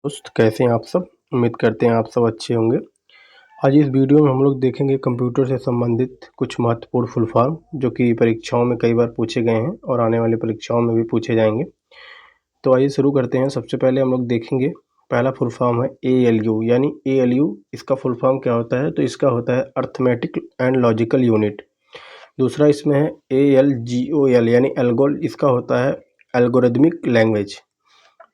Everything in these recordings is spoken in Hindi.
दोस्त कैसे हैं आप सब। उम्मीद करते हैं आप सब अच्छे होंगे। आज इस वीडियो में हम लोग देखेंगे कंप्यूटर से संबंधित कुछ महत्वपूर्ण फुल फॉर्म जो कि परीक्षाओं में कई बार पूछे गए हैं और आने वाली परीक्षाओं में भी पूछे जाएंगे। तो आइए शुरू करते हैं। सबसे पहले हम लोग देखेंगे पहला फुल फॉर्म है ALU, यानी ALU इसका फुल फॉर्म क्या होता है, तो इसका होता है अर्थमेटिक एंड लॉजिकल यूनिट। दूसरा इसमें है ALGOL, यानी एल्गोल, इसका होता है एल्गोरिदमिक लैंग्वेज।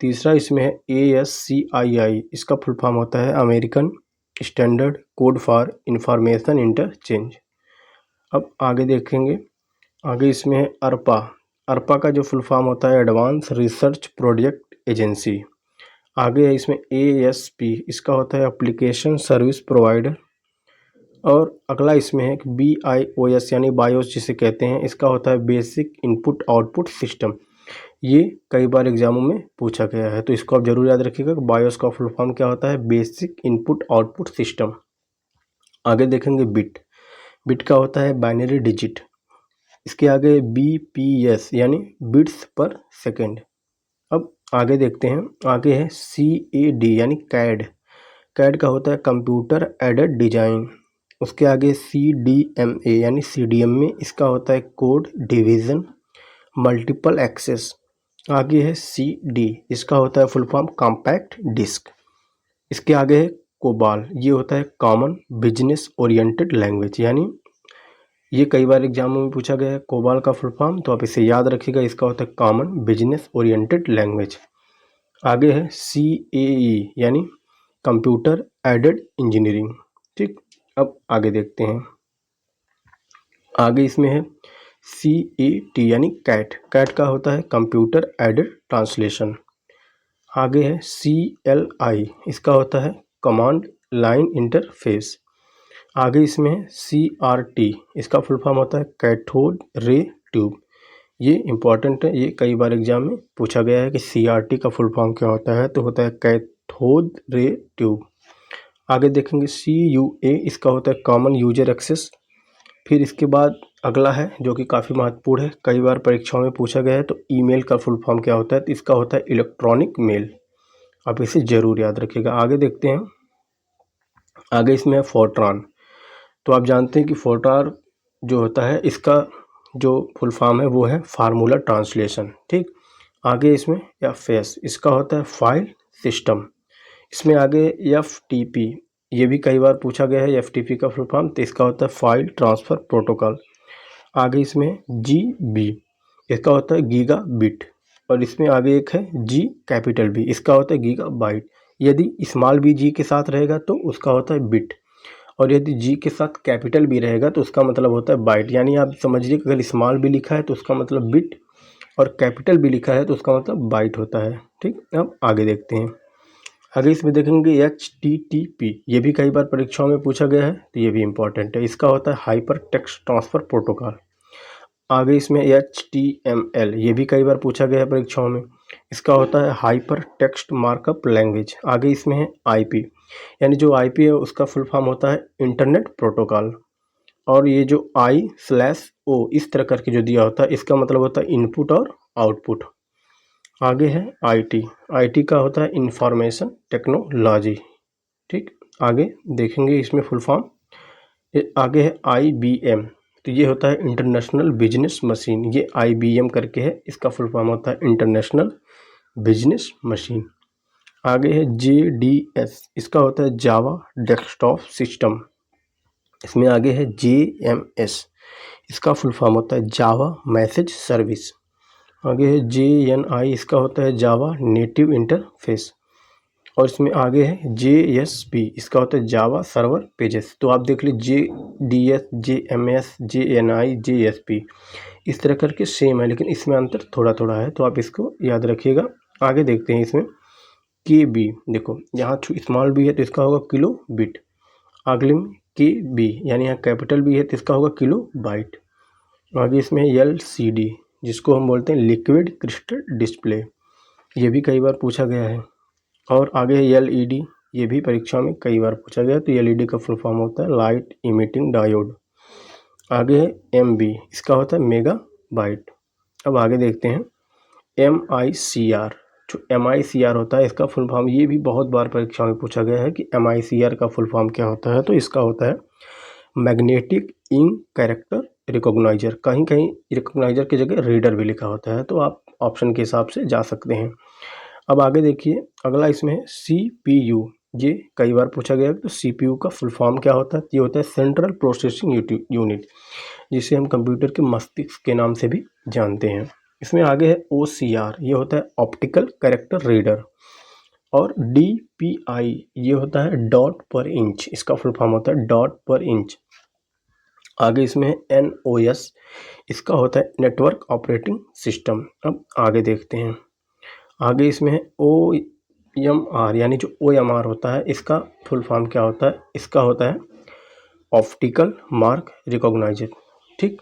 तीसरा इसमें है ASCII, इसका फुल फॉर्म होता है American standard code for information interchange. अब आगे देखेंगे, आगे इसमें है अर्पा। अर्पा का जो फुल फॉर्म होता है एडवांस रिसर्च प्रोजेक्ट एजेंसी। आगे है इसमें ASP, इसका होता है एप्लीकेशन सर्विस प्रोवाइडर। और अगला इसमें है BIOS, यानी बायोस जिसे कहते हैं, इसका होता है बेसिक इनपुट आउटपुट सिस्टम। ये कई बार एग्जामों में पूछा गया है, तो इसको आप जरूर याद रखिएगा कि बायोस का फुल फॉर्म क्या होता है, बेसिक इनपुट आउटपुट सिस्टम। आगे देखेंगे बिट। बिट का होता है बाइनरी डिजिट। इसके आगे BPS, यानी बिट्स पर सेकेंड। अब आगे देखते हैं, आगे है CAD, यानी कैड। कैड का होता है कंप्यूटर एडेड डिजाइन। उसके आगे CDMA, यानी CDMA, इसका होता है कोड डिवीज़न मल्टीपल एक्सेस। आगे है CD, इसका होता है फुल फॉर्म कॉम्पैक्ट डिस्क। इसके आगे है कोबाल, ये होता है कॉमन बिजनेस ओरिएंटेड लैंग्वेज, यानी ये कई बार एग्जामों में पूछा गया है कोबाल का फुल फॉर्म, तो आप इसे याद रखिएगा, इसका होता है कॉमन बिजनेस ओरिएंटेड लैंग्वेज। आगे है CAE, यानी कंप्यूटर एडेड इंजीनियरिंग। ठीक, अब आगे देखते हैं, आगे इसमें है CAT, यानी कैट। कैट का होता है कंप्यूटर एडेड ट्रांसलेशन। आगे है CLI, इसका होता है कमांड लाइन इंटरफेस। आगे इसमें है CRT, इसका फुल फॉर्म होता है कैथोड रे ट्यूब। ये इंपॉर्टेंट है, ये कई बार एग्जाम में पूछा गया है कि CRT का फुल फॉर्म क्या होता है, तो होता है कैथोड रे ट्यूब। आगे देखेंगे CUA, इसका होता है कॉमन यूजर एक्सेस। फिर इसके बाद अगला है जो कि काफ़ी महत्वपूर्ण है, कई बार परीक्षाओं में पूछा गया है, तो ईमेल का फुल फॉर्म क्या होता है, तो इसका होता है इलेक्ट्रॉनिक मेल। आप इसे जरूर याद रखिएगा। आगे देखते हैं, आगे इसमें है फोर्ट्रॉन। तो आप जानते हैं कि फोर्ट्रॉन जो होता है, इसका जो फुल फॉर्म है वो है फार्मूला ट्रांसलेशन। ठीक, आगे इसमें FS, इसका होता है फाइल सिस्टम। इसमें आगे FTP, ये भी कई बार पूछा गया है FTP का फुल फॉर्म, तो इसका होता है फाइल ट्रांसफ़र प्रोटोकॉल। आगे इसमें GB, इसका होता है गीगा बिट। और इसमें आगे एक है G, इसका होता है गीगा बाइट। यदि स्मॉल b G के साथ रहेगा तो उसका होता है बिट, और यदि G के साथ कैपिटल भी रहेगा तो उसका मतलब होता है बाइट। यानी आप समझिए कि अगर स्मॉल भी लिखा है तो उसका मतलब बिट, और कैपिटल भी लिखा है तो उसका मतलब बाइट होता है। ठीक, अब आगे देखते हैं, आगे इसमें देखेंगे HTTP, ये भी कई बार परीक्षाओं में पूछा गया है, तो ये भी इंपॉर्टेंट है, इसका होता है हाइपर टेक्स्ट ट्रांसफ़र प्रोटोकॉल। आगे इसमें HTML, ये भी कई बार पूछा गया है परीक्षाओं में, इसका होता है हाइपर टेक्स्ट मार्कअप लैंग्वेज। आगे इसमें है IP, यानी जो IP है उसका फुल फॉर्म होता है इंटरनेट प्रोटोकॉल। और ये जो I/O इस तरह करके जो दिया होता है, इसका मतलब होता है इनपुट और आउटपुट। आगे है IT का होता है इंफॉर्मेशन टेक्नोलॉजी। ठीक, आगे देखेंगे इसमें फुल फॉर्म। आगे है IBM, तो ये होता है इंटरनेशनल बिजनेस मशीन। ये IBM करके है, इसका फुल फॉर्म होता है इंटरनेशनल बिजनेस मशीन। आगे है JDS, इसका होता है जावा डेस्कटॉप सिस्टम। इसमें आगे है JMS, इसका फुल फॉर्म होता है जावा मैसेज सर्विस। आगे है JNI, इसका होता है जावा नेटिव इंटरफेस। और इसमें आगे है JSP, इसका होता है जावा सर्वर पेजेस। तो आप देख लीजिए JDS, JMS, JNI, JSP इस तरह करके सेम है, लेकिन इसमें अंतर थोड़ा थोड़ा है, तो आप इसको याद रखिएगा। आगे देखते हैं इसमें KB, देखो यहाँ स्मॉल भी है तो इसका होगा किलो बिट। अगले में KB, यानी यहाँ कैपिटल भी है तो इसका होगा किलो बाइट। आगे इसमें LCD, जिसको हम बोलते हैं लिक्विड क्रिस्टल डिस्प्ले, ये भी कई बार पूछा गया है। और आगे है LED, ये भी परीक्षा में कई बार पूछा गया, तो LED का फुल फॉर्म होता है लाइट इमिटिंग डायोड। आगे है MB, इसका होता है मेगा बाइट। अब आगे देखते हैं MICR, जो MICR होता है इसका फुल फॉर्म, ये भी बहुत बार परीक्षा में पूछा गया है कि MICR का फुल फॉर्म क्या होता है। तो इसका होता है मैग्नेटिक इंक कैरेक्टर रिकॉग्नाइजर। कहीं कहीं रिकॉग्नाइजर की जगह रीडर भी लिखा होता है, तो आप ऑप्शन के हिसाब से जा सकते हैं। अब आगे देखिए, अगला इसमें है CPU। ये कई बार पूछा गया है। तो CPU का फुल फॉर्म क्या होता है? ये होता है सेंट्रल प्रोसेसिंग यूनिट, जिसे हम कंप्यूटर के मस्तिष्क के नाम से भी जानते हैं। इसमें आगे है OCR, ये होता है ऑप्टिकल कैरेक्टर रीडर। और DPI ये होता है डॉट पर इंच, इसका फुल फॉर्म होता है डॉट पर इंच। आगे इसमें है NOS, इसका होता है नेटवर्क ऑपरेटिंग सिस्टम। अब आगे देखते हैं, आगे इसमें है OMR, यानी जो OMR होता है इसका फुल फॉर्म क्या होता है? इसका होता है ऑप्टिकल मार्क रिकॉग्नाइजर। ठीक,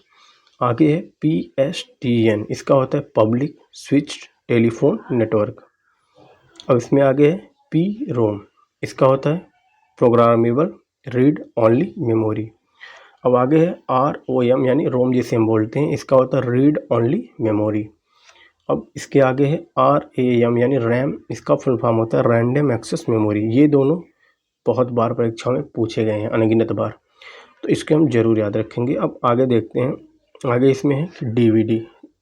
आगे है PSTN, इसका होता है पब्लिक स्विच टेलीफोन नेटवर्क। अब इसमें आगे है PROM, इसका होता है प्रोग्रामेबल रीड ओनली मेमोरी। अब आगे है ROM, यानी रोम जिसे हम बोलते हैं, इसका होता है रीड ओनली मेमोरी। अब इसके आगे है RAM, यानी रैम, इसका फुल फॉर्म होता है रैंडम एक्सेस मेमोरी। ये दोनों बहुत बार परीक्षाओं में पूछे गए हैं, अनगिनत बार, तो इसके हम जरूर याद रखेंगे। अब आगे देखते हैं, आगे इसमें है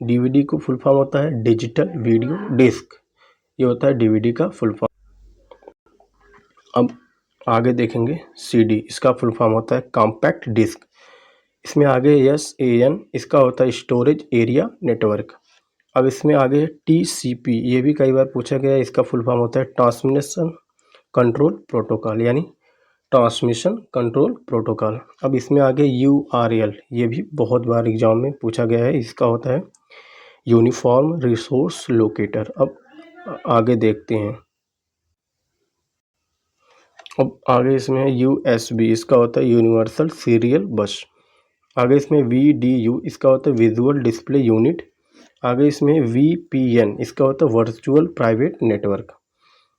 DVD को फुल फॉर्म होता है डिजिटल वीडियो डिस्क, ये होता है DVD का फुल फॉर्म। अब आगे देखेंगे CD, इसका फुल फॉर्म होता है कॉम्पैक्ट डिस्क। इसमें आगे SAN, इसका होता है स्टोरेज एरिया नेटवर्क। अब इसमें आगे TCP, ये भी कई बार पूछा गया है, इसका फुल फॉर्म होता है ट्रांसमिशन कंट्रोल प्रोटोकॉल, यानी ट्रांसमिशन कंट्रोल प्रोटोकॉल। अब इसमें आगे URL, ये भी बहुत बार एग्जाम में पूछा गया है, इसका होता है यूनिफॉर्म रिसोर्स लोकेटर। अब आगे देखते हैं, अब आगे इसमें है USB, इसका होता है यूनिवर्सल सीरियल बस। आगे इसमें VDU, इसका होता है विजुअल डिस्प्ले यूनिट। आगे इसमें VPN, इसका होता है वर्चुअल प्राइवेट नेटवर्क।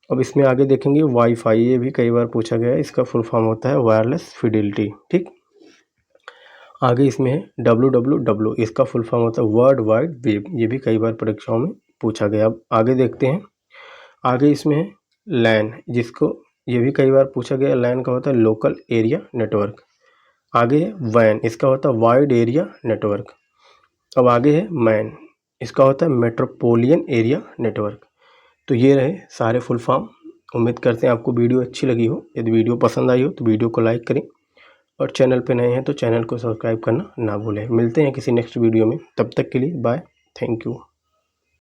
अब इसमें आगे देखेंगे वाईफाई, ये भी कई बार पूछा गया है, इसका फुल फॉर्म होता है वायरलेस फिडेलिटी। ठीक, आगे इसमें है WWW, इसका फुल फॉर्म होता है वर्ल्ड वाइड वेब, ये भी कई बार परीक्षाओं में पूछा गया। अब आगे देखते हैं, आगे इसमें है LAN, जिसको ये भी कई बार पूछा गया, LAN का होता है लोकल एरिया नेटवर्क। आगे है WAN, इसका होता है वाइड एरिया नेटवर्क। अब आगे है MAN, इसका होता है मेट्रोपोलियन एरिया नेटवर्क। तो ये रहे सारे फुल फॉर्म। उम्मीद करते हैं आपको वीडियो अच्छी लगी हो। यदि वीडियो पसंद आई हो तो वीडियो को लाइक करें, और चैनल पे नए हैं तो चैनल को सब्सक्राइब करना ना भूलें। मिलते हैं किसी नेक्स्ट वीडियो में, तब तक के लिए बाय, थैंक यू।